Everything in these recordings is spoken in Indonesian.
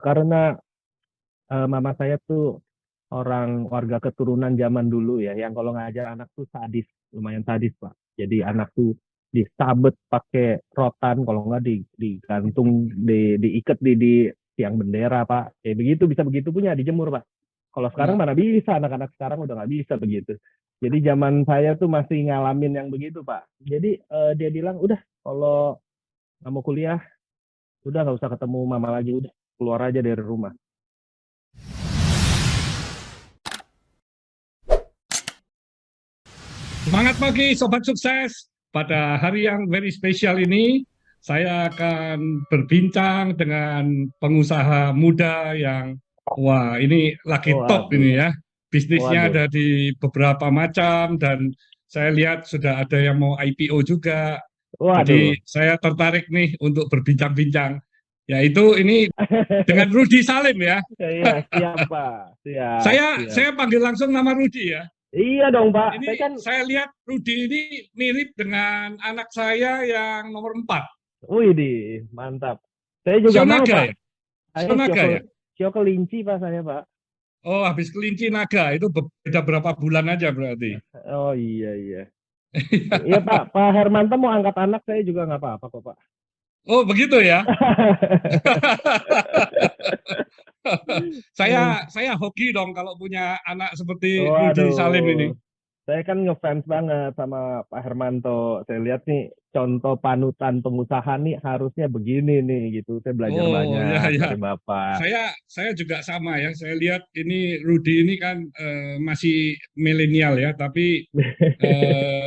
Karena mama saya tuh orang warga keturunan zaman dulu ya, yang kalau ngajar anak tuh sadis, lumayan sadis Pak. Jadi anak tuh disabet pakai rotan, kalau nggak digantung, diikat di tiang bendera Pak. Kayak begitu, bisa begitu punya dijemur Pak. Kalau sekarang Ya. mana bisa, anak-anak sekarang udah nggak bisa begitu. Jadi zaman saya tuh masih ngalamin yang begitu Pak. Jadi dia bilang, udah kalau nggak mau kuliah, udah nggak usah ketemu mama lagi, udah keluar aja dari rumah. Semangat pagi Sobat Sukses. Pada hari yang very spesial ini, saya akan berbincang dengan pengusaha muda yang, wah ini lagi top Waduh, ini ya. Bisnisnya waduh, ada di beberapa macam dan saya lihat sudah ada yang mau IPO juga. waduh. Jadi saya tertarik nih untuk berbincang-bincang. Yaitu ini dengan Rudi Salim ya. Iya, siap, Pak. Siap, siap. Saya panggil langsung nama Rudi ya. Iya dong, Pak. Ini Saya kan, saya lihat Rudi ini mirip dengan anak saya yang nomor 4. wih, mantap. Saya juga mau, Sionaga Pak. ya? Saya Sionaga ya? sio kelinci, Pak, saya, Pak. Oh, habis kelinci naga, itu beda berapa bulan aja berarti. Oh, iya, iya. Iya, Pak. Pak Hermanto mau angkat anak, saya juga nggak apa-apa kok, Pak. Oh, begitu ya? saya hoki dong kalau punya anak seperti Rudi Salim ini. Waduh. Saya kan ngefans banget sama Pak Hermanto. Saya lihat nih contoh panutan pengusaha nih harusnya begini nih gitu. Saya belajar Oh, ya banyak ya. dari Bapak. Saya juga sama ya. Saya lihat ini Rudi ini kan masih milenial ya, tapi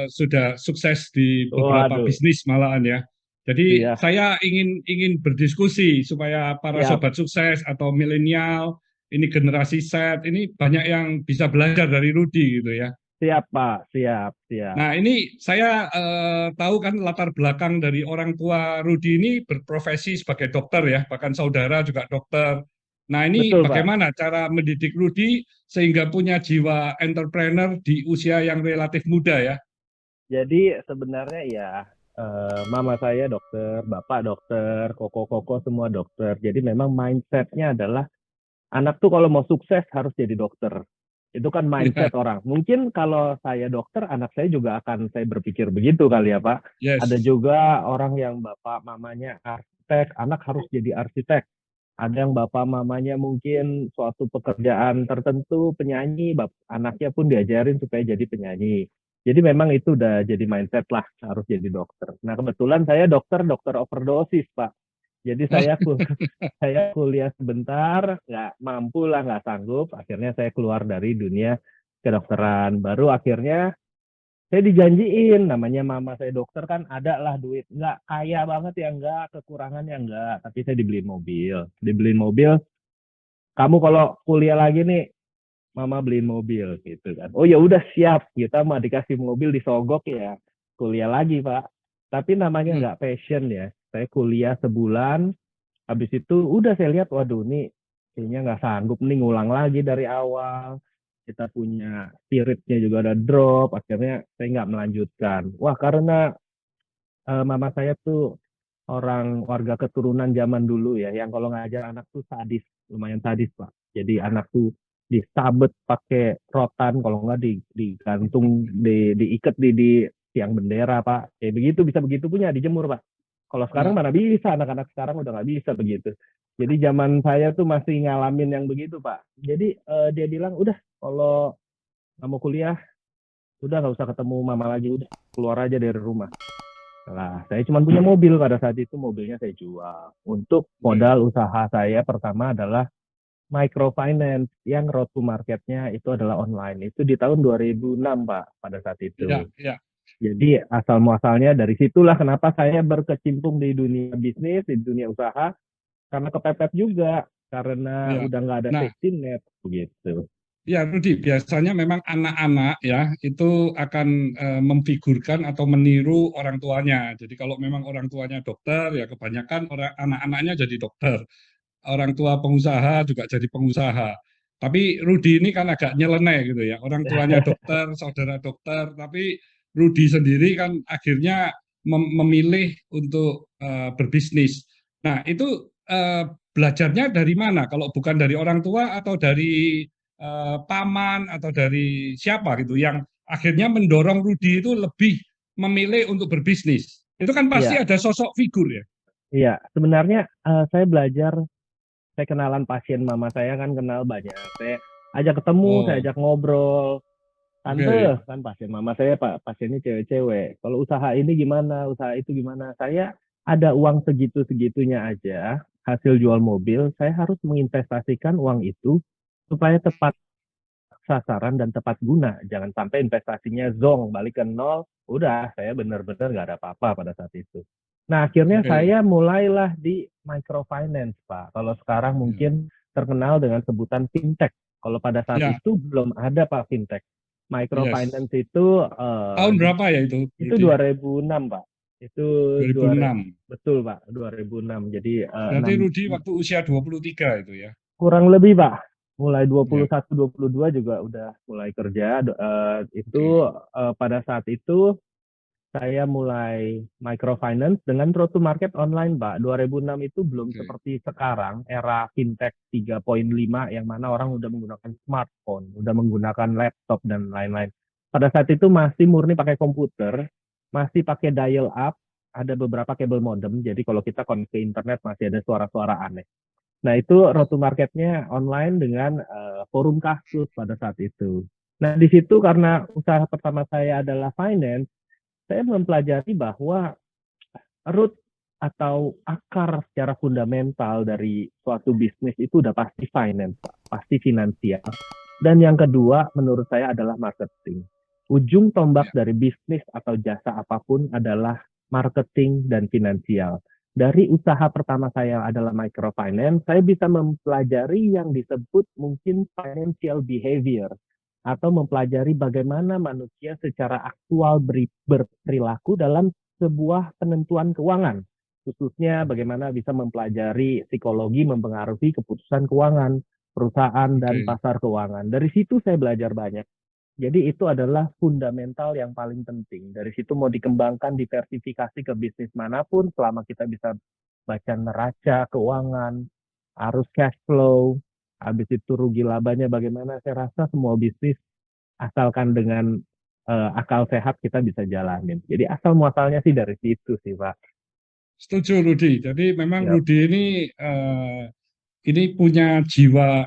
sudah sukses di beberapa Waduh, bisnis malahan ya. Jadi siap, saya ingin berdiskusi supaya para siap, sobat sukses atau milenial, ini generasi Z, ini banyak yang bisa belajar dari Rudi gitu ya. siap Pak, siap, siap. Nah, ini saya tahu kan latar belakang dari orang tua Rudi ini berprofesi sebagai dokter ya, bahkan saudara juga dokter. Nah, ini Betul Pak. bagaimana cara mendidik Rudi sehingga punya jiwa entrepreneur di usia yang relatif muda ya? Jadi sebenarnya ya mama saya dokter, bapak dokter, koko-koko semua dokter. Jadi memang mindsetnya adalah anak tuh kalau mau sukses harus jadi dokter. Itu kan Ya, mindset orang. Mungkin kalau saya dokter, anak saya juga akan saya berpikir begitu kali ya Pak. Ada yes. juga orang yang bapak mamanya arsitek, anak harus jadi arsitek. Ada yang bapak mamanya mungkin suatu pekerjaan tertentu penyanyi, anaknya pun diajarin supaya jadi penyanyi. Jadi memang itu udah jadi mindset lah harus jadi dokter. Nah kebetulan saya dokter overdosis Pak. Jadi saya kuliah sebentar, nggak mampu lah, nggak sanggup. Akhirnya saya keluar dari dunia kedokteran. Baru akhirnya saya dijanjiin, namanya mama saya dokter kan ada lah duit. Nggak kaya banget ya, nggak, kekurangan ya nggak. Tapi saya dibeliin mobil. Dibeliin mobil, kamu kalau kuliah lagi nih, mama beliin mobil gitu kan. Oh ya udah siap, kita mah dikasih mobil disogok ya. Kuliah lagi Pak. Tapi namanya Hmm. nggak passion ya. Saya kuliah sebulan, habis itu udah saya lihat, waduh nih kayaknya nggak sanggup nih ngulang lagi dari awal. Kita punya spiritnya juga ada drop, akhirnya saya nggak melanjutkan. Wah karena mama saya tuh orang warga keturunan zaman dulu ya, yang kalau ngajar anak tuh sadis, lumayan sadis Pak. Jadi anak tuh disabet pakai rotan, kalau nggak digantung, diikat di tiang bendera Pak. Kayak begitu, bisa begitu punya dijemur Pak. Kalau sekarang Ya. mana bisa, anak-anak sekarang udah nggak bisa begitu. Jadi zaman saya tuh masih ngalamin yang begitu Pak. Jadi dia bilang, udah kalau nggak mau kuliah, udah nggak usah ketemu mama lagi, udah keluar aja dari rumah. Nah, saya cuma punya mobil pada saat itu, mobilnya saya jual. Untuk Ya. modal usaha saya pertama adalah microfinance yang road to marketnya itu adalah online. Itu di tahun 2006, Pak, pada saat Ya. itu. Ya. Jadi asal muasalnya dari situlah kenapa saya berkecimpung di dunia bisnis, di dunia usaha, karena kepepet juga, karena Ya. udah nggak ada Nah, safety net, begitu. ya, Rudi, biasanya memang anak-anak ya itu akan memfigurkan atau meniru orang tuanya. Jadi kalau memang orang tuanya dokter, ya kebanyakan orang anak-anaknya jadi dokter. Orang tua pengusaha juga jadi pengusaha. Tapi Rudi ini kan agak nyeleneh gitu ya. Orang tuanya dokter, saudara dokter, tapi Rudi sendiri kan akhirnya memilih untuk berbisnis. Nah, itu belajarnya dari mana? Kalau bukan dari orang tua atau dari paman atau dari siapa gitu yang akhirnya mendorong Rudi itu lebih memilih untuk berbisnis. Itu kan pasti Iya, ada sosok figur ya. iya. Sebenarnya saya belajar, saya kenalan pasien mama saya kan kenal banyak. Saya ajak ketemu, saya Oh, ajak ngobrol. oke. Tante, kan pasien mama saya pak, pasiennya cewek-cewek. Kalau usaha ini gimana, usaha itu gimana? Saya ada uang segitu-segitunya aja, hasil jual mobil, saya harus menginvestasikan uang itu supaya tepat sasaran dan tepat guna. Jangan sampai investasinya zong, balik ke nol, udah saya benar-benar nggak ada apa-apa pada saat itu. Nah, akhirnya Oke. saya mulailah di microfinance, Pak. Kalau sekarang Ya. mungkin terkenal dengan sebutan fintech. Kalau pada saat Ya, itu belum ada, Pak, fintech. yes. Microfinance itu Tahun berapa ya itu, itu Rudi? 2006, Pak. Itu 2006. betul, Pak, 2006. Jadi Berarti Rudi waktu usia 23 itu ya. kurang lebih, Pak. Mulai Ya, 21, 22 juga udah mulai kerja. Itu oke. pada saat itu saya mulai microfinance dengan road to market online, Pak. 2006 itu belum Oke. seperti sekarang, era fintech 3.5 yang mana orang udah menggunakan smartphone, udah menggunakan laptop dan lain-lain. Pada saat itu masih murni pakai komputer, masih pakai dial up, ada beberapa kabel modem. Jadi kalau kita connect ke internet masih ada suara-suara aneh. Nah, itu road to marketnya online dengan forum kasus pada saat itu. Nah, di situ karena usaha pertama saya adalah finance, saya mempelajari bahwa root atau akar secara fundamental dari suatu bisnis itu udah pasti finance, Pak. Pasti finansial. Dan yang kedua, menurut saya adalah marketing. Ujung tombak Ya, dari bisnis atau jasa apapun adalah marketing dan finansial. Dari usaha pertama saya adalah microfinance, saya bisa mempelajari yang disebut mungkin financial behavior atau mempelajari bagaimana manusia secara aktual berperilaku dalam sebuah penentuan keuangan. Khususnya bagaimana bisa mempelajari psikologi mempengaruhi keputusan keuangan, perusahaan, dan oke. pasar keuangan. Dari situ saya belajar banyak. Jadi itu adalah fundamental yang paling penting. Dari situ mau dikembangkan, diversifikasi ke bisnis manapun, selama kita bisa baca neraca keuangan, arus cash flow, habis itu rugi labanya bagaimana, saya rasa semua bisnis asalkan dengan akal sehat kita bisa jalanin. Jadi asal muasalnya sih dari situ sih, Pak. Setuju Rudi. Jadi memang Ya, Rudi ini punya jiwa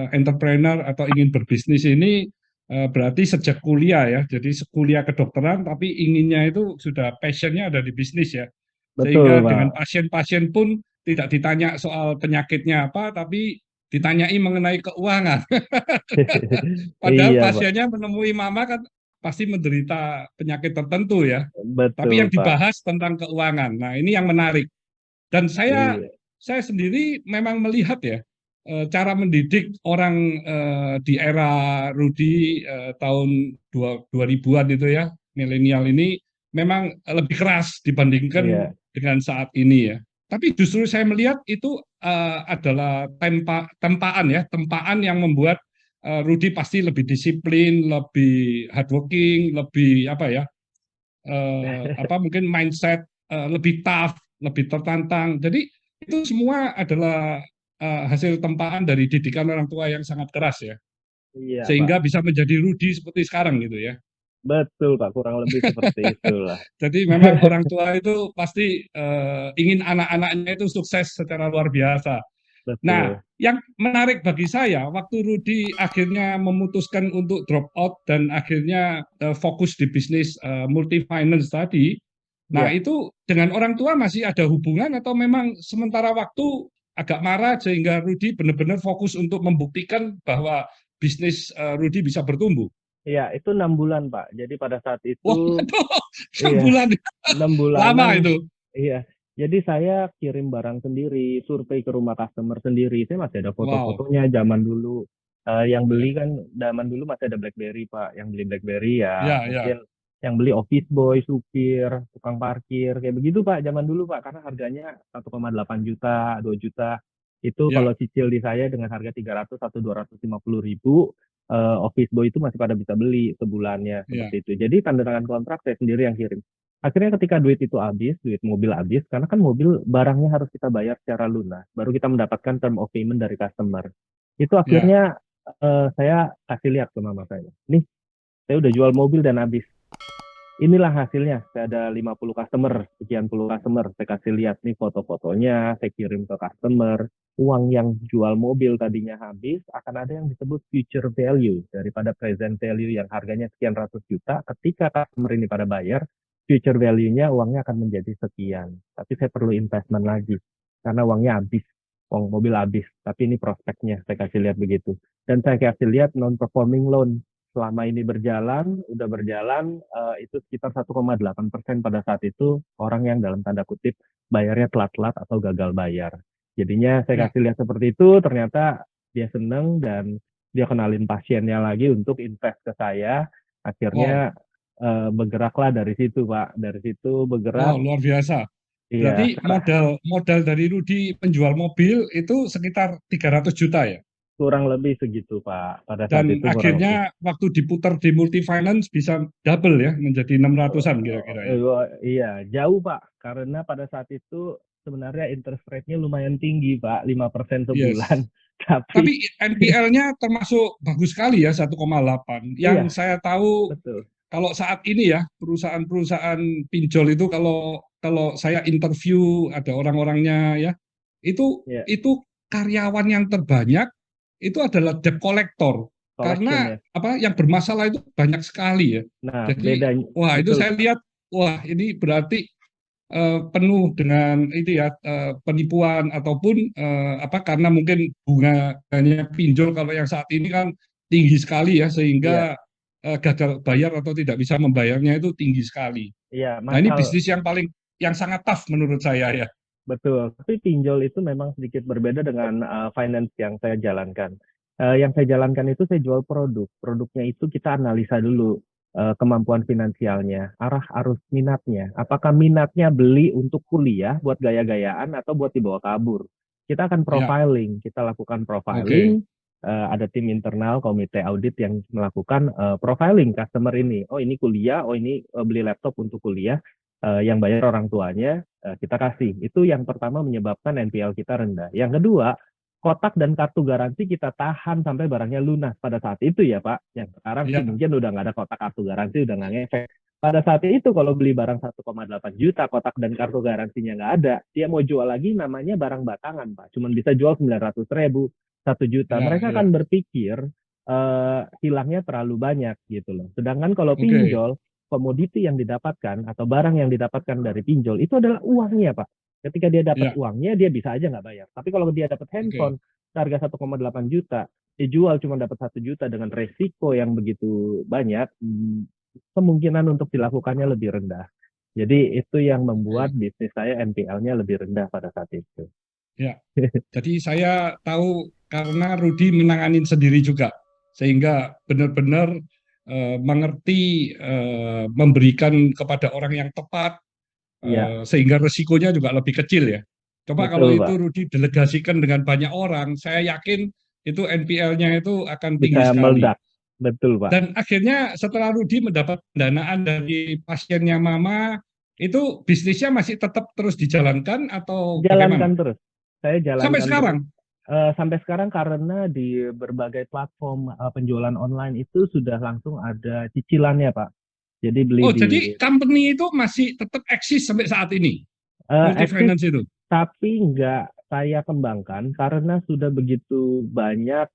entrepreneur atau ingin berbisnis ini berarti sejak kuliah ya. Jadi kuliah kedokteran tapi inginnya itu sudah passionnya ada di bisnis ya. betul, Sehingga dengan Pak. pasien-pasien pun tidak ditanya soal penyakitnya apa, tapi ditanyai mengenai keuangan. Padahal Iya, Pak. pasiennya menemui mama kan pasti menderita penyakit tertentu ya. Tapi yang Betul, Pak. dibahas tentang keuangan. Nah, ini yang menarik. Dan saya Iya, saya sendiri memang melihat ya cara mendidik orang di era Rudi tahun 2000-an itu ya, milenial ini memang lebih keras dibandingkan iya, dengan saat ini ya. Tapi justru saya melihat itu adalah tempaan ya, tempaan yang membuat Rudi pasti lebih disiplin, lebih hardworking, lebih apa ya, apa mungkin mindset lebih tough, lebih tertantang. Jadi itu semua adalah hasil tempaan dari didikan orang tua yang sangat keras ya, iya, Pak. sehingga bisa menjadi Rudi seperti sekarang gitu ya. Betul, Pak. Kurang lebih seperti itulah. Jadi memang orang tua itu pasti ingin anak-anaknya itu sukses secara luar biasa. Nah, Betul. yang menarik bagi saya, waktu Rudi akhirnya memutuskan untuk drop out dan akhirnya fokus di bisnis multi finance tadi, nah Ya, itu dengan orang tua masih ada hubungan atau memang sementara waktu agak marah sehingga Rudi benar-benar fokus untuk membuktikan bahwa bisnis Rudi bisa bertumbuh. iya, itu 6 bulan, Pak. Jadi pada saat itu, Wah, itu 6 iya, bulan 6 bulanan. lama itu. Iya. Jadi saya kirim barang sendiri, survei ke rumah customer sendiri. Saya masih ada Wow, foto-fotonya zaman dulu. Yang beli ya, kan zaman dulu masih ada BlackBerry, Pak. Yang beli BlackBerry ya ya, mungkin ya, yang beli office boy, supir, tukang parkir, kayak begitu, Pak. Zaman dulu, Pak. Karena harganya 1,8 juta, 2 juta. Itu kalau ya, cicil di saya dengan harga 300 atau 250 ribu, office boy itu masih pada bisa beli sebulannya ya. seperti itu. Jadi tanda tangan kontrak saya sendiri yang kirim. Akhirnya ketika duit itu habis, duit mobil habis, karena kan mobil barangnya harus kita bayar secara lunas, baru kita mendapatkan term of payment dari customer. Itu Ya, akhirnya saya kasih lihat ke mama saya. Nih, saya udah jual mobil dan habis. Inilah hasilnya. Saya ada 50 customer, sekian puluh customer. Saya kasih lihat nih foto-fotonya, saya kirim ke customer. Uang yang jual mobil tadinya habis, akan ada yang disebut future value daripada present value yang harganya sekian ratus juta. Ketika customer ini pada bayar, future value-nya uangnya akan menjadi sekian. Tapi saya perlu investment lagi karena uangnya habis, uang mobil habis. Tapi ini prospeknya, saya kasih lihat begitu. Dan saya kasih lihat non-performing loan selama ini berjalan, udah berjalan itu sekitar 1,8% pada saat itu orang yang dalam tanda kutip bayarnya telat-telat atau gagal bayar. Jadinya saya ya. kasih lihat seperti itu, ternyata dia seneng dan dia kenalin pasiennya lagi untuk invest ke saya. Wow, Akhirnya bergeraklah dari situ, Pak. Dari situ wow, bergerak, luar biasa. Berarti iya, modal dari Rudi penjual mobil itu sekitar 300 juta ya? kurang lebih segitu, Pak. Pada saat Dan itu kurang lebih. akhirnya waktu diputar di multi finance bisa double ya, menjadi 600-an kira-kira ya. Iya, jauh Pak. Karena pada saat itu sebenarnya interest rate-nya lumayan tinggi Pak, 5% sebulan. Yes. Tapi Tapi NPL-nya termasuk bagus sekali ya, 1,8. Yang iya, saya tahu betul. kalau saat ini ya, perusahaan-perusahaan pinjol itu kalau kalau saya interview ada orang-orangnya ya, Ya, itu karyawan yang terbanyak itu adalah debt collector. collection Karena ya. apa yang bermasalah itu banyak sekali ya. Nah, Jadi, bedanya wah itu betul saya lihat, wah ini berarti penuh dengan itu ya penipuan ataupun apa karena mungkin bunganya pinjol kalau yang saat ini kan tinggi sekali ya iya, sehingga gagal bayar atau tidak bisa membayarnya itu tinggi sekali. iya, Nah ini masal bisnis yang sangat tough menurut saya ya. betul. Tapi pinjol itu memang sedikit berbeda dengan finance yang saya jalankan. Yang saya jalankan itu saya jual produk. Produknya itu kita analisa dulu kemampuan finansialnya, arah arus minatnya. Apakah minatnya beli untuk kuliah buat gaya-gayaan atau buat dibawa kabur? Kita akan Ya, profiling, kita lakukan oke. profiling. Ada tim internal komite audit yang melakukan profiling customer ini. Oh ini kuliah, oh ini beli laptop untuk kuliah. Yang bayar orang tuanya kita kasih. Itu yang pertama menyebabkan NPL kita rendah. Yang kedua, kotak dan kartu garansi kita tahan sampai barangnya lunas pada saat itu ya Pak. Yang sekarang sih Ya, mungkin udah nggak ada kotak kartu garansi, udah nggak ngefek. Pada saat itu kalau beli barang 1,8 juta, kotak dan kartu garansinya nggak ada, dia mau jual lagi namanya barang batangan Pak. Cuman bisa jual 900.000, 1 juta. ya, Mereka ya. akan berpikir hilangnya terlalu banyak gitu loh. Sedangkan kalau Oke, pinjol, komoditi yang didapatkan atau barang yang didapatkan dari pinjol itu adalah uangnya, Pak. Ketika dia dapat ya, uangnya, dia bisa aja nggak bayar. Tapi kalau dia dapat oke. handphone harga 1,8 juta, dijual cuma dapat 1 juta dengan resiko yang begitu banyak, kemungkinan untuk dilakukannya lebih rendah. Jadi itu yang membuat Oke. bisnis saya NPL-nya lebih rendah pada saat itu. Ya. Jadi saya tahu karena Rudi menanganin sendiri juga, sehingga benar-benar mengerti memberikan kepada orang yang tepat, Iya, sehingga resikonya juga lebih kecil ya. Coba kalau betul, itu Pak. Rudi delegasikan dengan banyak orang, saya yakin itu NPL-nya itu akan tinggi Bisa sekali. meledak. Betul, Pak. Dan akhirnya setelah Rudi mendapat pendanaan dari pasiennya Mama, itu bisnisnya masih tetap terus dijalankan atau bagaimana? Jalankan terus. Saya Sampai jalankan terus. sekarang. Sampai sekarang karena di berbagai platform penjualan online itu sudah langsung ada cicilannya, Pak. Jadi beli Oh, di jadi company itu masih tetap eksis sampai saat ini, multi eksis, finance itu. tapi nggak saya kembangkan karena sudah begitu banyak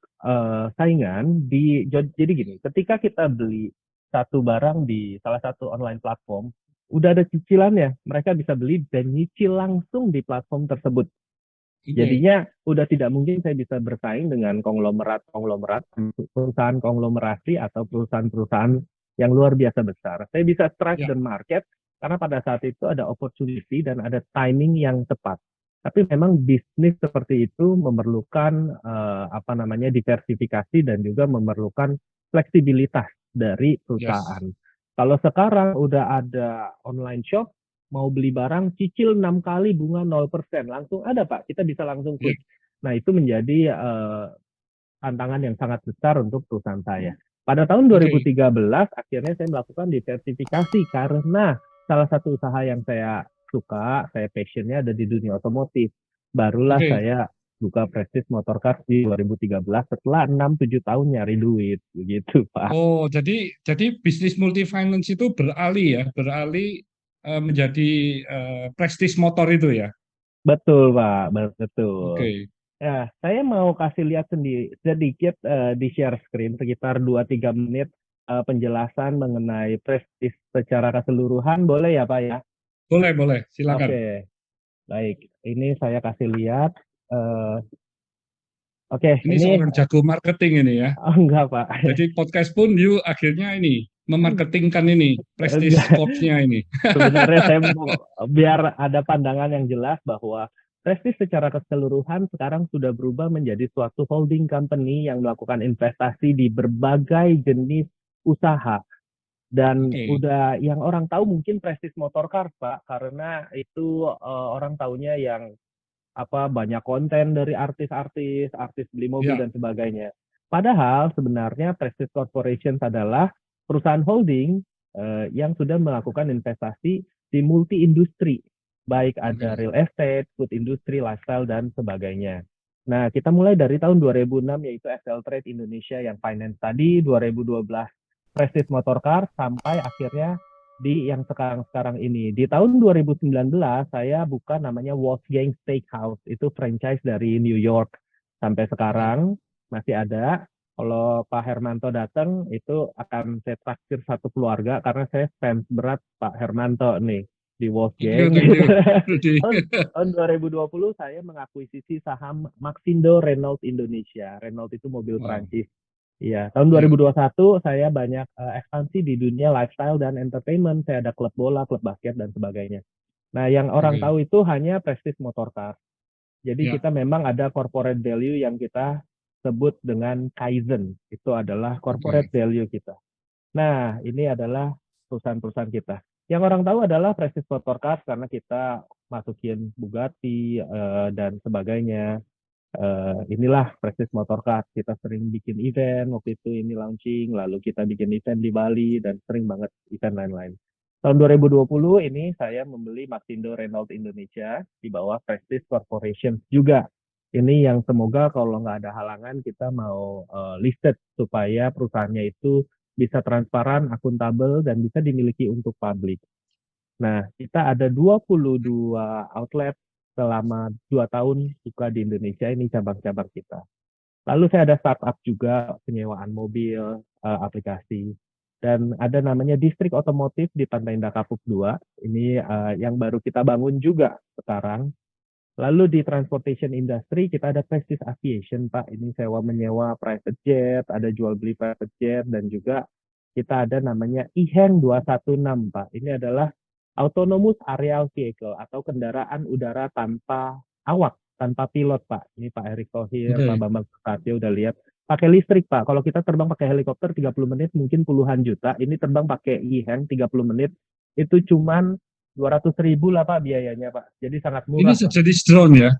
saingan di. Jadi gini, ketika kita beli satu barang di salah satu online platform, udah ada cicilannya. Mereka bisa beli dan nyicil langsung di platform tersebut. Oke, Jadinya udah tidak mungkin saya bisa bersaing dengan konglomerat-konglomerat, perusahaan konglomerasi atau perusahaan-perusahaan yang luar biasa besar. Saya bisa strike ya, dan market karena pada saat itu ada opportunity dan ada timing yang tepat. Tapi memang bisnis seperti itu memerlukan apa namanya diversifikasi dan juga memerlukan fleksibilitas dari yes. perusahaan. Kalau sekarang udah ada online shop, mau beli barang cicil 6 kali bunga 0%. Langsung ada Pak, kita bisa langsung Ya, klik. Nah itu menjadi tantangan yang sangat besar untuk perusahaan saya. Pada tahun oke, 2013 akhirnya saya melakukan diversifikasi karena salah satu usaha yang saya suka, saya passionnya ada di dunia otomotif. Barulah Oke. saya buka Prestige Motorcars di 2013 setelah 6-7 tahun nyari duit, begitu Pak. Oh, jadi bisnis multi finance itu beralih ya, beralih menjadi prestis motor itu ya. Betul Pak, betul. Oke. Ya, saya mau kasih lihat sedikit di share screen sekitar 2-3 menit penjelasan mengenai Prestige secara keseluruhan, boleh ya Pak ya? Boleh, boleh, silakan. Oke, baik. Ini saya kasih lihat. eh, oke, Ini ini seorang jago marketing ini ya. oh, enggak Pak. Jadi podcast pun you akhirnya ini memarketingkan ini prestis Enggak. corpsnya ini. Sebenarnya saya mau biar ada pandangan yang jelas bahwa Prestige secara keseluruhan sekarang sudah berubah menjadi suatu holding company yang melakukan investasi di berbagai jenis usaha. Dan Oke, udah yang orang tahu mungkin Prestige Motorcars Pak, karena itu orang taunya yang apa banyak konten dari artis-artis, artis beli mobil ya, dan sebagainya. Padahal sebenarnya Prestige Corporation adalah perusahaan holding yang sudah melakukan investasi di multi industri, baik ada oke, real estate, food industry, lifestyle dan sebagainya. Nah, kita mulai dari tahun 2006 yaitu FL Trade Indonesia yang finance tadi, 2012 Prestige Motorcar sampai akhirnya di yang sekarang-sekarang ini. Di tahun 2019 saya buka namanya Wolfgang Steakhouse. Itu franchise dari New York. Sampai oke, sekarang masih ada. Kalau Pak Hermanto datang itu akan saya traktir satu keluarga karena saya fans berat Pak Hermanto nih di Wolfgang. thank you, Rudy. Tahun 2020 saya mengakuisisi saham Maxindo Renault Indonesia. Renault itu mobil Wow, Prancis. Iya, tahun ya, 2021 saya banyak ekspansi di dunia lifestyle dan entertainment. Saya ada klub bola, klub basket, dan sebagainya. Nah, yang orang oke, tahu itu hanya Prestige Motorcar. Jadi ya, kita memang ada corporate value yang kita sebut dengan Kaizen. Itu adalah corporate oke, value kita. Nah, ini adalah perusahaan-perusahaan kita. Yang orang tahu adalah Prestige Motorcar karena kita masukin Bugatti dan sebagainya. Inilah Prestige Motorcard. Kita sering bikin event, waktu itu ini launching, lalu kita bikin event di Bali, dan sering banget event lain-lain. Tahun 2020 ini saya membeli Maxindo Renault Indonesia di bawah Prestige Corporation juga. Ini yang semoga kalau nggak ada halangan kita mau listed supaya perusahaannya itu bisa transparan, akuntabel, dan bisa dimiliki untuk publik. Nah, kita ada 22 outlet selama 2 tahun buka di Indonesia, ini cabang-cabang kita. Lalu saya ada startup juga, penyewaan mobil, aplikasi. Dan ada namanya distrik otomotif di Pantai Indah Kapuk 2. Ini yang baru kita bangun juga sekarang. Lalu di transportation industry kita ada Prestige Aviation, Pak. Ini sewa menyewa private jet, ada jual beli private jet, dan juga kita ada namanya IHENG 216, Pak. Ini adalah Autonomous Aerial Vehicle atau kendaraan udara tanpa awak, tanpa pilot, Pak. Ini Pak Erick Thohir, Pak oke. Bambang Susatyo udah lihat. Pakai listrik, Pak. Kalau kita terbang pakai helikopter 30 menit mungkin puluhan juta. Ini terbang pakai IHENG 30 menit itu cuman 200.000 lah Pak biayanya Pak. Jadi sangat Ini murah Pak. sejenis drone ya.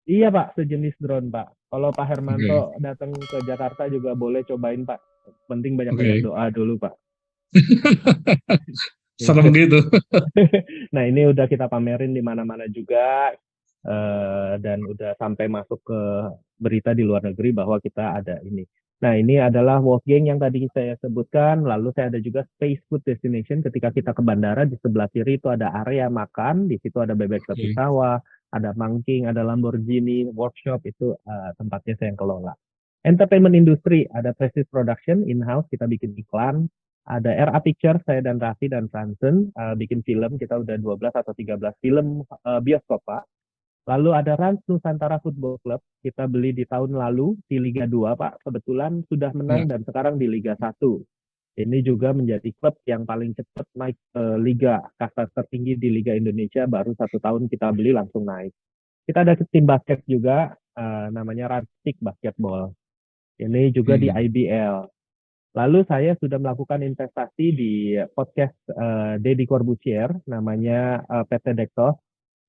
Iya Pak, sejenis drone Pak. Kalau Pak Hermanto Oke, datang ke Jakarta juga boleh cobain Pak. Penting banyak-banyak oke. doa dulu Pak. Serem gitu. Nah ini udah kita pamerin di mana-mana juga dan udah sampai masuk ke berita di luar negeri bahwa kita ada ini. Nah ini adalah Wolfgang yang tadi saya sebutkan. Lalu saya ada juga Space Food Destination. Ketika kita ke bandara di sebelah kiri itu ada area makan. Di situ ada bebek tepi Oke, sawah, ada Mangking, ada Lamborghini workshop itu tempatnya saya yang kelola. Entertainment industry ada Prestige Production in-house kita bikin iklan. Ada RA Picture, saya dan Raffi dan Franzen bikin film. Kita udah 12 atau 13 film bioskop, Pak. Lalu ada Rans Nusantara Football Club. Kita beli di tahun lalu di Liga 2, Pak. Kebetulan sudah menang ya. dan sekarang di Liga 1. Ini juga menjadi klub yang paling cepat naik Liga kasta tertinggi di Liga Indonesia. Baru 1 tahun kita beli langsung naik. Kita ada tim basket juga, namanya Rantik Basketball. Ini juga di Hmm. IBL. Lalu saya sudah melakukan investasi di podcast Deddy Corbuzier, namanya PT Dektos.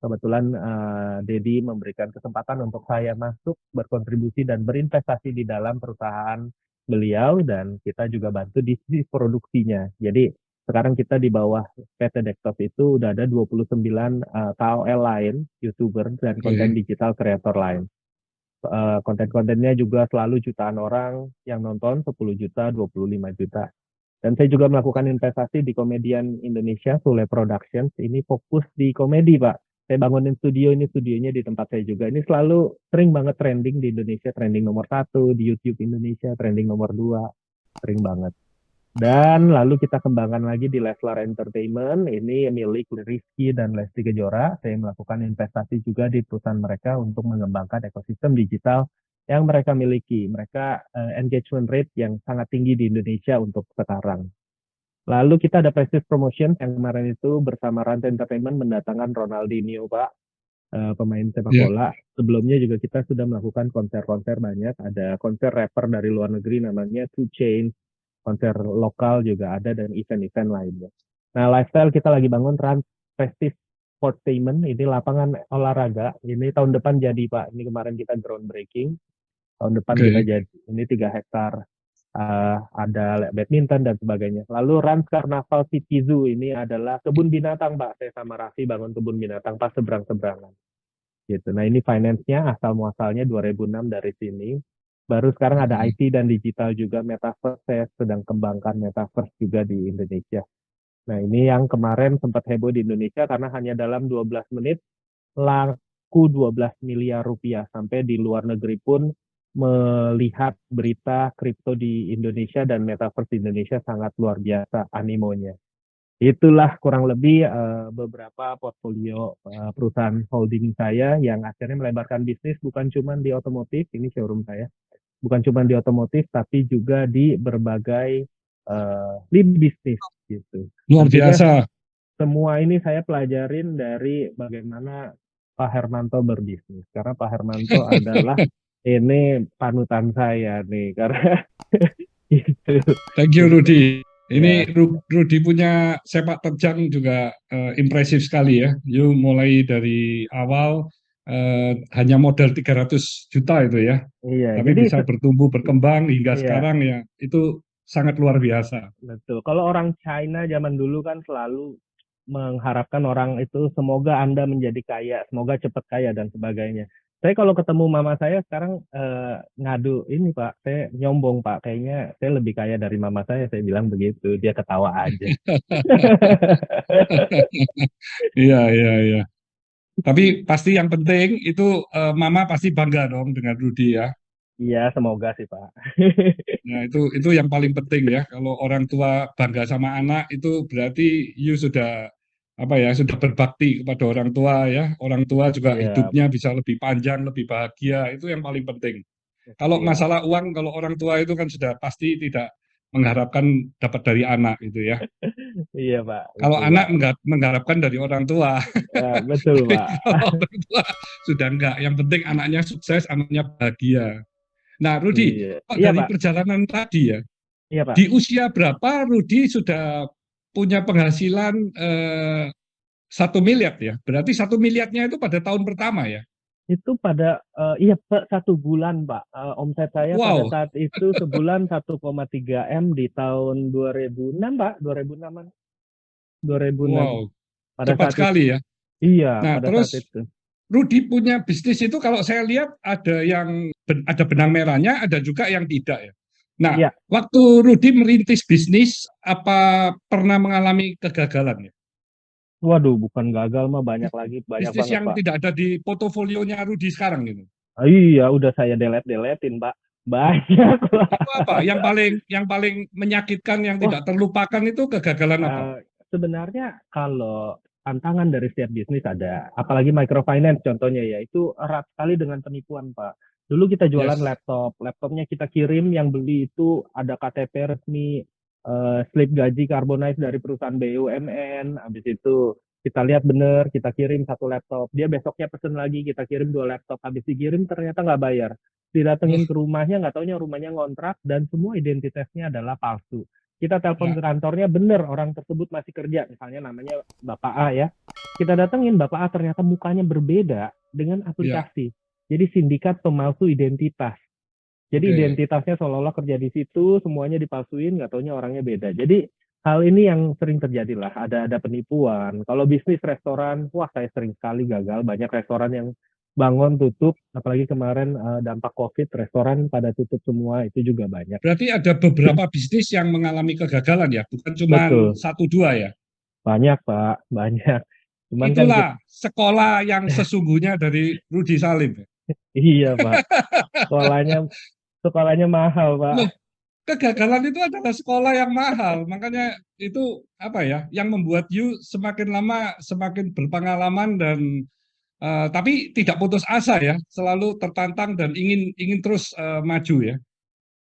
Kebetulan Deddy memberikan kesempatan untuk saya masuk, berkontribusi dan berinvestasi di dalam perusahaan beliau dan kita juga bantu di sisi produksinya. Jadi Sekarang kita di bawah PT Dektos itu udah ada 29 KOL lain, YouTuber dan konten Oke. digital kreator lain. Konten-kontennya juga selalu jutaan orang yang nonton, 10 juta, 25 juta. Dan saya juga melakukan investasi di komedian Indonesia, Sule Productions. Ini fokus di komedi, Pak. Saya bangunin studio, ini studionya di tempat saya juga. Ini selalu sering banget trending di Indonesia, trending nomor satu, di YouTube Indonesia, trending nomor dua, sering banget. Dan lalu kita kembangkan lagi di Leslar Entertainment, ini milik Rizky dan Lesti Kejora. Saya melakukan investasi juga di perusahaan mereka untuk mengembangkan ekosistem digital yang mereka miliki. Mereka engagement rate yang sangat tinggi di Indonesia untuk sekarang. Lalu kita ada Prestige Promotion yang kemarin itu bersama Rans Entertainment mendatangkan Ronaldinho, Pak, pemain sepak Ya. bola. Sebelumnya juga kita sudah melakukan konser-konser banyak. Ada konser rapper dari luar negeri namanya Two Chainz, konser lokal juga ada, dan event-event lainnya. Nah, lifestyle kita lagi bangun Trans Prestige Sportainment, ini lapangan olahraga. Ini tahun depan jadi, Pak. Ini kemarin kita groundbreaking. Tahun depan kita Oke. jadi. Ini 3 hektar. Ada badminton dan sebagainya. Lalu Rans Carnaval City Zoo ini adalah kebun binatang, Pak. Saya sama Raffi bangun kebun binatang pas seberang-seberangan. Gitu. Nah, ini finance-nya asal muasalnya 2006 dari sini. Baru sekarang ada Hmm. IT dan digital juga, metaverse. Saya sedang kembangkan metaverse juga di Indonesia. Nah, ini yang kemarin sempat heboh di Indonesia karena hanya dalam 12 menit laku 12 miliar rupiah. Sampai di luar negeri pun melihat berita kripto di Indonesia dan metaverse di Indonesia sangat luar biasa animonya. Itulah kurang lebih beberapa portfolio perusahaan holding saya yang akhirnya melebarkan bisnis bukan cuma di otomotif, ini showroom saya, bukan cuma di otomotif tapi juga di berbagai lini bisnis gitu. Luar Tentunya biasa. semua ini saya pelajarin dari bagaimana Pak Hermanto berbisnis, karena Pak Hermanto adalah ini panutan saya nih, karena itu. Thank you, Jadi Rudy. ya, Ini Rudy punya sepak terjang juga impresif sekali ya. You mulai dari awal hanya modal 300 juta itu ya, iya. tapi Jadi bisa bertumbuh berkembang hingga iya. sekarang ya. Itu sangat luar biasa. Betul. Kalau orang China zaman dulu kan selalu mengharapkan orang itu semoga Anda menjadi kaya, semoga cepat kaya dan sebagainya. Saya kalau ketemu mama saya sekarang ngadu ini, Pak, saya nyombong, Pak, kayaknya saya lebih kaya dari mama saya bilang begitu. Dia ketawa aja. Iya, iya, iya. Tapi pasti yang penting itu Mama pasti bangga dong dengan Rudy ya. Iya, semoga sih, Pak. Nah, itu yang paling penting ya. Kalau orang tua bangga sama anak itu berarti you sudah apa ya, sudah berbakti kepada orang tua ya. Orang tua juga Iya, hidupnya bisa lebih panjang, lebih bahagia. Itu yang paling penting. Kalau iya, masalah uang, kalau orang tua itu kan sudah pasti tidak mengharapkan dapat dari anak itu ya. iya, Pak, Kalau betul, anak Pak. mengharapkan dari orang tua. Betul, Tapi Pak. kalau orang tua sudah enggak. Yang penting anaknya sukses, anaknya bahagia. Nah, Rudi, Iya, kok iya, dari Pak. perjalanan tadi ya, Iya, Pak. di usia berapa Rudi sudah punya penghasilan 1 miliar ya? Berarti 1 miliarnya itu pada tahun pertama ya? Itu pada iya, per 1 bulan, Pak. Omset saya pada Wow, saat itu sebulan 1,3 M di tahun 2006, Pak. 2006-an. 2006. wow, Pada cepat saat itu. sekali ya. Iya, Nah, pada saat terus itu. Rudi punya bisnis itu kalau saya lihat ada yang ada benang merahnya, ada juga yang tidak ya. Nah, Iya, waktu Rudi merintis bisnis, apa pernah mengalami kegagalan ya? waduh, bukan gagal mah banyak lagi, banyak Bisnis banget, yang Pak. tidak ada di portofolionya Rudi sekarang gitu. Iya, udah saya delete-deletin, Pak. Banyak, Itu Pak. apa? Yang paling menyakitkan, yang Wah, tidak terlupakan itu kegagalan apa? eh, sebenarnya kalau tantangan dari setiap bisnis ada, apalagi microfinance contohnya ya, itu erat sekali dengan penipuan, Pak. Dulu kita jualan Yes. laptop, laptopnya kita kirim, yang beli itu ada KTP resmi, slip gaji Carbonize dari perusahaan BUMN, habis itu kita lihat bener, kita kirim 1 laptop, dia besoknya pesen lagi, kita kirim 2 laptop, habis dikirim ternyata nggak bayar. Didatengin ke rumahnya, nggak taunya rumahnya ngontrak, dan semua identitasnya adalah palsu. Kita telepon Ya, ke kantornya, bener orang tersebut masih kerja, misalnya namanya Bapak A ya. Kita datengin Bapak A, ternyata mukanya berbeda dengan ya, aplikasi. Jadi sindikat pemalsu identitas. Jadi oke. identitasnya seolah-olah kerja di situ, semuanya dipalsuin, nggak taunya orangnya beda. Jadi hal ini yang sering terjadi lah, ada penipuan. Kalau bisnis restoran, wah saya sering sekali gagal. Banyak restoran yang bangun tutup, apalagi kemarin dampak COVID, restoran pada tutup semua, itu juga banyak. Berarti ada beberapa bisnis yang mengalami kegagalan ya, bukan cuma Betul, satu dua ya. banyak Pak, banyak. Cuman kan kita, Itulah sekolah yang sesungguhnya dari Rudi Salim. iya Pak, sekolahnya sekolahnya mahal Pak. Loh, kegagalan itu adalah sekolah yang mahal. Makanya itu apa ya, yang membuat you semakin lama semakin berpengalaman dan tapi tidak putus asa ya, selalu tertantang dan ingin ingin terus maju ya.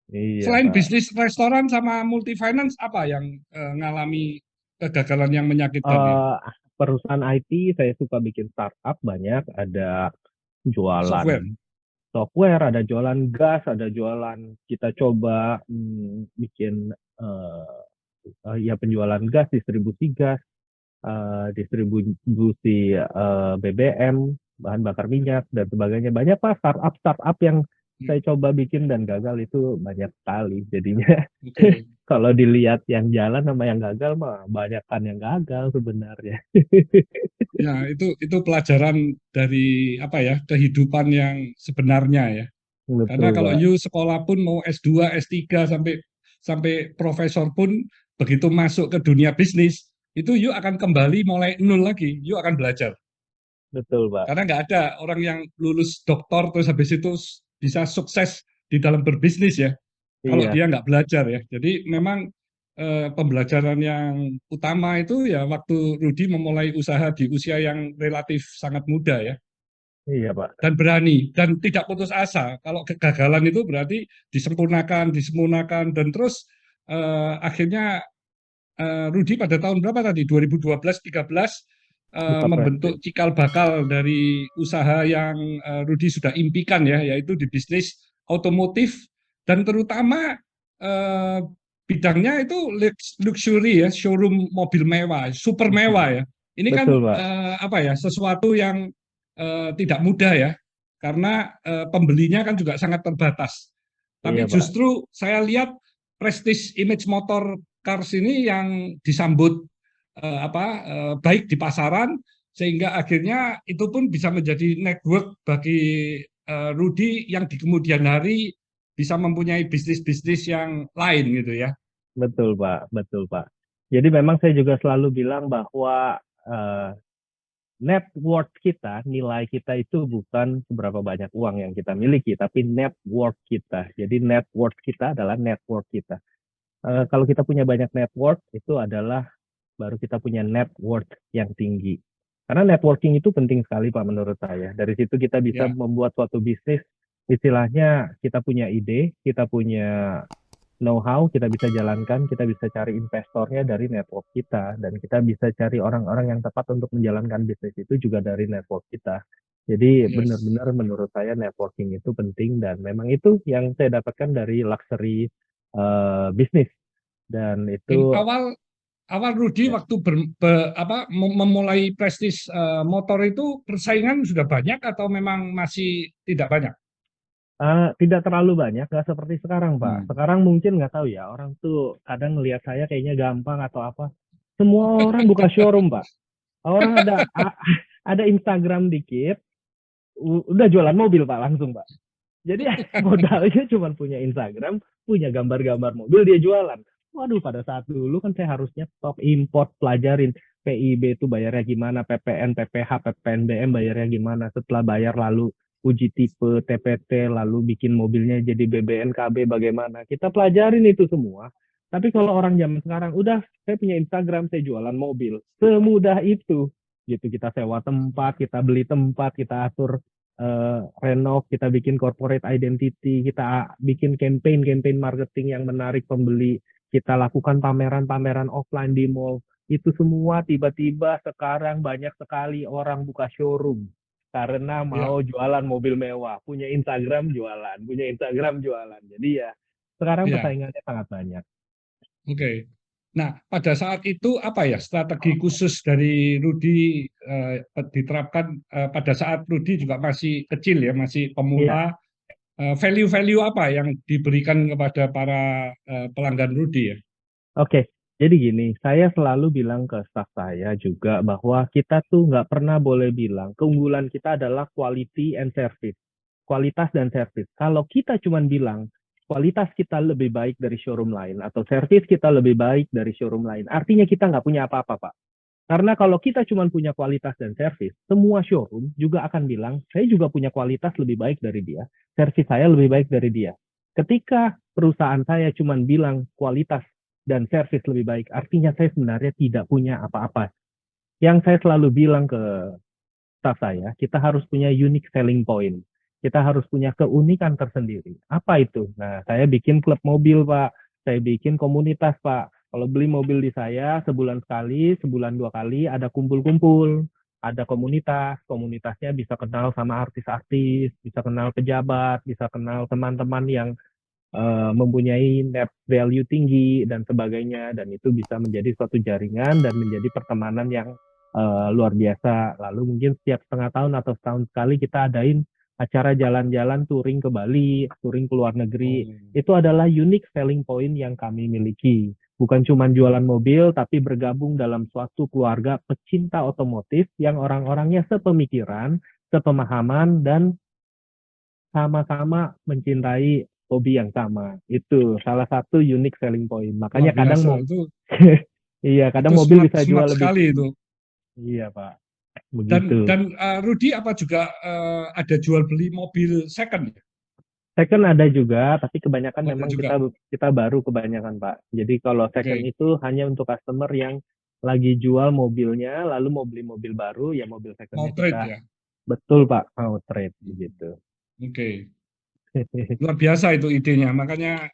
Iya Selain Pak. bisnis restoran sama multi finance apa yang ngalami kegagalan yang menyakitkan ya? Eh, Perusahaan IT saya suka bikin startup banyak, ada jualan Software. software, ada jualan gas, ada jualan kita coba bikin ya penjualan gas, distribusi gas, distribusi BBM, bahan bakar minyak dan sebagainya. Banyak Pak startup yang Hmm, saya coba bikin dan gagal itu banyak sekali. Jadinya Oke. kalau dilihat yang jalan sama yang gagal mah banyakkan yang gagal sebenarnya. Ya, itu pelajaran dari apa ya, kehidupan yang sebenarnya ya. Karena Betul kalau Pak. you sekolah pun mau S2, S3 sampai sampai profesor pun begitu masuk ke dunia bisnis, itu you akan kembali mulai nol lagi, you akan belajar. Betul Pak. Karena nggak ada orang yang lulus doktor terus habis itu bisa sukses di dalam berbisnis ya, kalau Iya, dia nggak belajar ya. Jadi memang pembelajaran yang utama itu ya waktu Rudi memulai usaha di usia yang relatif sangat muda ya, iya Pak. dan berani dan tidak putus asa. Kalau kegagalan itu berarti disempurnakan, disempurnakan dan terus akhirnya Rudi pada tahun berapa tadi? 2012-13 Buka membentuk praktis. cikal bakal dari usaha yang Rudi sudah impikan ya, yaitu di bisnis otomotif dan terutama eh, bidangnya itu luxury ya, showroom mobil mewah, super mewah ya. Ini kan Betul Pak. apa ya, sesuatu yang tidak mudah ya, karena pembelinya kan juga sangat terbatas. Tapi Iya Pak. justru saya lihat prestige image motor cars ini yang disambut baik di pasaran sehingga akhirnya itu pun bisa menjadi network bagi Rudi yang di kemudian hari bisa mempunyai bisnis-bisnis yang lain gitu ya. Betul Pak. Betul Pak. Jadi memang saya juga selalu bilang bahwa eh, net worth kita, nilai kita itu bukan seberapa banyak uang yang kita miliki, tapi net worth kita. Jadi net worth kita adalah net worth kita. Kalau kita punya banyak net worth, itu adalah baru kita punya net worth yang tinggi. Karena networking itu penting sekali Pak menurut saya. Dari situ kita bisa Ya, membuat suatu bisnis, istilahnya kita punya ide, kita punya know-how, kita bisa jalankan, kita bisa cari investornya dari network kita, dan kita bisa cari orang-orang yang tepat untuk menjalankan bisnis itu juga dari network kita. Jadi yes. benar-benar menurut saya networking itu penting dan memang itu yang saya dapatkan dari luxury bisnis dan Dan itu awal awal Rudi ya, waktu memulai prestis motor itu persaingan sudah banyak atau memang masih tidak banyak? tidak terlalu banyak, nggak seperti sekarang Pak. Hmm. Sekarang mungkin nggak tahu ya, orang tuh kadang ngelihat saya kayaknya gampang atau apa. Semua orang buka showroom Pak. Orang ada Instagram dikit, udah jualan mobil Pak langsung Pak. Jadi modalnya cuma punya Instagram, punya gambar-gambar mobil dia jualan. Waduh, pada saat dulu kan saya harusnya stok import pelajarin PIB itu bayarnya gimana, PPN, PPH, PPNBM bayarnya gimana. Setelah bayar lalu uji tipe, TPT, lalu bikin mobilnya jadi BBNKB bagaimana. Kita pelajarin itu semua. Tapi kalau orang zaman sekarang, udah saya punya Instagram, saya jualan mobil. Semudah itu. Gitu, kita sewa tempat, kita beli tempat, kita atur renov, kita bikin corporate identity, kita bikin campaign marketing yang menarik pembeli, kita lakukan pameran-pameran offline di mall. Itu semua tiba-tiba sekarang banyak sekali orang buka showroom karena Ya, mau jualan mobil mewah, punya Instagram jualan, punya Instagram jualan. Jadi ya sekarang ya. persaingannya sangat banyak. Oke. Nah, pada saat itu apa ya strategi khusus dari Rudi diterapkan pada saat Rudi juga masih kecil ya, masih Iya, pemula. Value-value apa yang diberikan kepada para pelanggan Rudi ya? oke. Jadi gini, saya selalu bilang ke staff saya juga bahwa kita tuh nggak pernah boleh bilang keunggulan kita adalah quality and service. Kualitas dan service. Kalau kita cuma bilang kualitas kita lebih baik dari showroom lain atau service kita lebih baik dari showroom lain, artinya kita nggak punya apa-apa, Pak. Karena kalau kita cuma punya kualitas dan service, semua showroom juga akan bilang, saya juga punya kualitas lebih baik dari dia, service saya lebih baik dari dia. Ketika perusahaan saya cuma bilang kualitas dan service lebih baik, artinya saya sebenarnya tidak punya apa-apa. Yang saya selalu bilang ke staff saya, kita harus punya unique selling point. Kita harus punya keunikan tersendiri. Apa itu? Nah, saya bikin klub mobil, Pak. Saya bikin komunitas, Pak. Kalau beli mobil di saya, sebulan sekali, sebulan 2 kali, ada kumpul-kumpul. Ada komunitas. Komunitasnya bisa kenal sama artis-artis, bisa kenal pejabat, bisa kenal teman-teman yang mempunyai net value tinggi dan sebagainya, dan itu bisa menjadi suatu jaringan dan menjadi pertemanan yang luar biasa. Lalu mungkin setiap setengah tahun atau setahun sekali kita adain acara jalan-jalan touring ke Bali, touring ke luar negeri. Oh, Itu adalah unique selling point yang kami miliki. Bukan cuma jualan mobil, tapi bergabung dalam suatu keluarga pecinta otomotif yang orang-orangnya sepemikiran, sepemahaman, dan sama-sama mencintai hobi yang sama. Itu salah satu unique selling point. luar Makanya kadang biasa mau iya, itu kadang mobil smart bisa smart jual lebih. sekali itu. Iya, Pak. Dan Begitu. dan Rudi apa juga ada jual beli mobil second ya? Second ada juga, tapi kebanyakan Oh, ada memang juga. kita kita baru kebanyakan, Pak. Jadi kalau second Oke. itu hanya untuk customer yang lagi jual mobilnya, lalu mau beli mobil baru, ya mobil secondnya Mau trade kita. ya. Betul, Pak. Mau trade Hmm. gitu. Oke. Luar biasa itu idenya. Makanya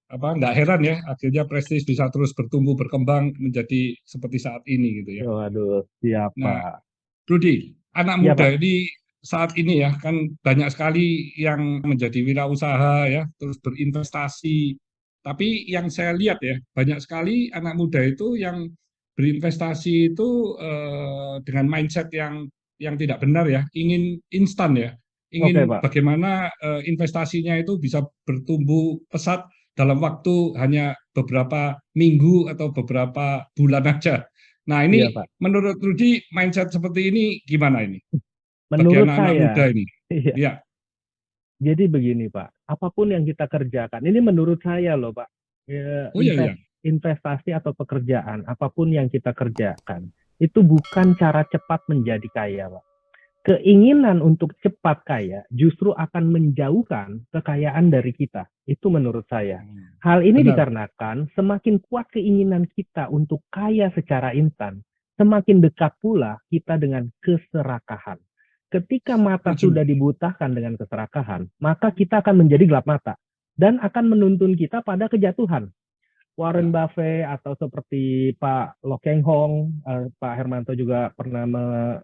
apa nggak heran ya akhirnya Prestige bisa terus bertumbuh berkembang menjadi seperti saat ini gitu ya. Waduh, siapa? Nah, Rudi, anak Iya, muda Pak. ini saat ini ya kan banyak sekali yang menjadi wirausaha ya, terus berinvestasi. Tapi yang saya lihat ya, banyak sekali anak muda itu yang berinvestasi itu dengan mindset yang tidak benar ya, ingin instan ya, Oke, ingin Pak. bagaimana investasinya itu bisa bertumbuh pesat dalam waktu hanya beberapa minggu atau beberapa bulan aja. Nah, Iya, ini Pak. menurut Rudi, mindset seperti ini gimana ini? Bagi Menurut anak-anak muda saya, ini. iya. Ya, Jadi begini, Pak, apapun yang kita kerjakan, ini menurut saya loh, Pak, oh iya, iya. investasi atau pekerjaan, apapun yang kita kerjakan, itu bukan cara cepat menjadi kaya, Pak. Keinginan untuk cepat kaya justru akan menjauhkan kekayaan dari kita. Itu menurut saya. Hmm. Hal ini Benar. dikarenakan semakin kuat keinginan kita untuk kaya secara instan, semakin dekat pula kita dengan keserakahan. Ketika mata Setuju. sudah dibutahkan dengan keserakahan, maka kita akan menjadi gelap mata dan akan menuntun kita pada kejatuhan. Warren Ya, Buffett atau seperti Pak Lo Keng Hong, Pak Hermanto juga pernah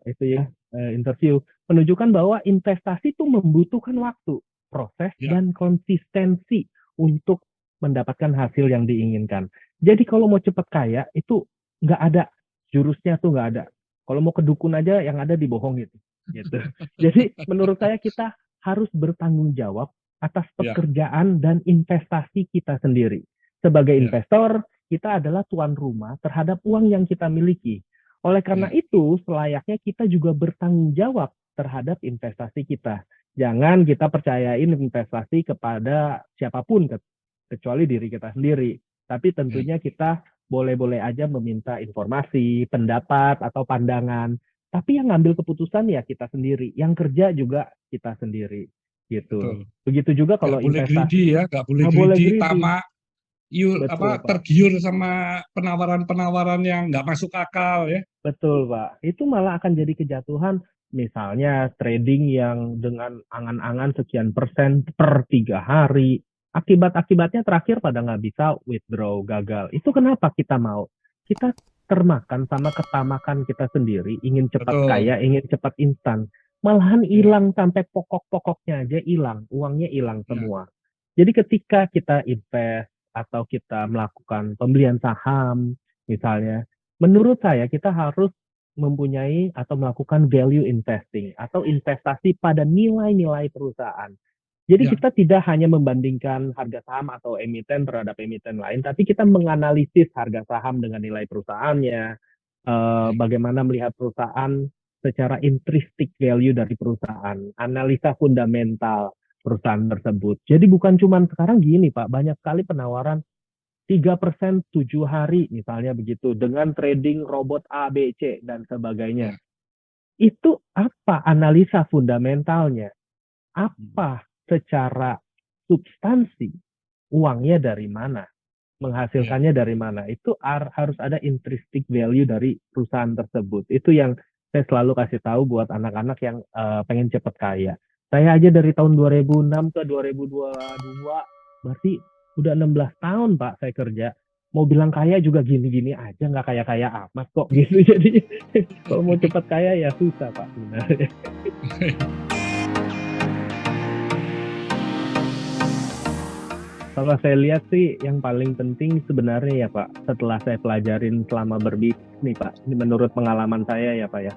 itu ya interview menunjukkan bahwa investasi itu membutuhkan waktu, proses ya. dan konsistensi untuk mendapatkan hasil yang diinginkan. Jadi kalau mau cepat kaya itu nggak ada jurusnya tuh nggak ada. Kalau mau ke dukun aja yang ada dibohong gitu. Gitu. Jadi menurut saya kita harus bertanggung jawab atas Ya, pekerjaan dan investasi kita sendiri. Sebagai ya, investor, kita adalah tuan rumah terhadap uang yang kita miliki. Oleh karena ya. itu, selayaknya kita juga bertanggung jawab terhadap investasi kita. Jangan kita percayain investasi kepada siapapun, kecuali diri kita sendiri. Tapi Ya. tentunya kita boleh-boleh aja meminta informasi, pendapat, atau pandangan. Tapi yang ngambil keputusan ya kita sendiri. Yang kerja juga kita sendiri. Gitu. Betul. Begitu juga Nggak kalau boleh investasi. greedy ya, nggak boleh Nggak boleh greedy, greedy. tamak, Betul, Pak. tergiur sama penawaran-penawaran yang nggak masuk akal ya. Betul, Pak. Itu malah akan jadi kejatuhan. Misalnya trading yang dengan angan-angan sekian persen per 3 hari. Akibat-akibatnya terakhir pada nggak bisa withdraw, gagal. Itu kenapa kita mau? Kita termakan sama ketamakan kita sendiri. Ingin cepat Betul. kaya, ingin cepat instan. Malahan Ya, hilang sampai pokok-pokoknya aja hilang. Uangnya hilang ya, semua. Jadi ketika kita invest atau kita melakukan pembelian saham, misalnya, menurut saya kita harus mempunyai atau melakukan value investing atau investasi pada nilai-nilai perusahaan. Jadi Ya, kita tidak hanya membandingkan harga saham atau emiten terhadap emiten lain, tapi kita menganalisis harga saham dengan nilai perusahaannya, baik. bagaimana melihat perusahaan secara intrinsic value dari perusahaan, analisa fundamental perusahaan tersebut. Jadi bukan cuma sekarang gini Pak, banyak sekali penawaran 3% 7 hari misalnya begitu, dengan trading robot A, B, C, dan sebagainya. Ya. Itu apa analisa fundamentalnya? Hmm. Apa secara substansi uangnya dari mana, Ya. menghasilkannya dari mana, itu harus ada intrinsic value dari perusahaan tersebut. Itu yang saya selalu kasih tahu buat anak-anak yang pengen cepat kaya. Saya aja dari tahun 2006 ke 2022, berarti udah 16 tahun Pak saya kerja. Mau bilang kaya juga gini-gini aja, nggak kaya-kaya amat kok gitu. Jadi kalau mau cepat kaya ya susah Pak sebenarnya. Kalau saya lihat sih yang paling penting sebenarnya ya Pak, setelah saya pelajarin selama berbisnis nih Pak, ini menurut pengalaman saya ya Pak ya,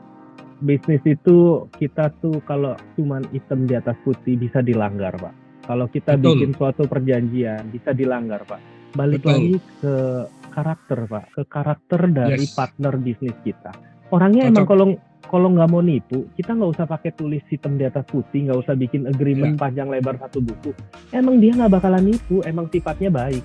bisnis itu kita tuh kalau cuman hitam di atas putih bisa dilanggar Pak. Kalau kita Betul, bikin suatu perjanjian bisa dilanggar Pak. Balik betul. lagi ke karakter Pak, ke karakter dari Yes, partner bisnis kita. Orangnya emang cocok. kalau kalau nggak mau nipu, kita nggak usah pakai tulis hitam di atas putih, nggak usah bikin Ya, agreement panjang lebar satu buku. Emang dia nggak bakalan nipu, emang sifatnya baik.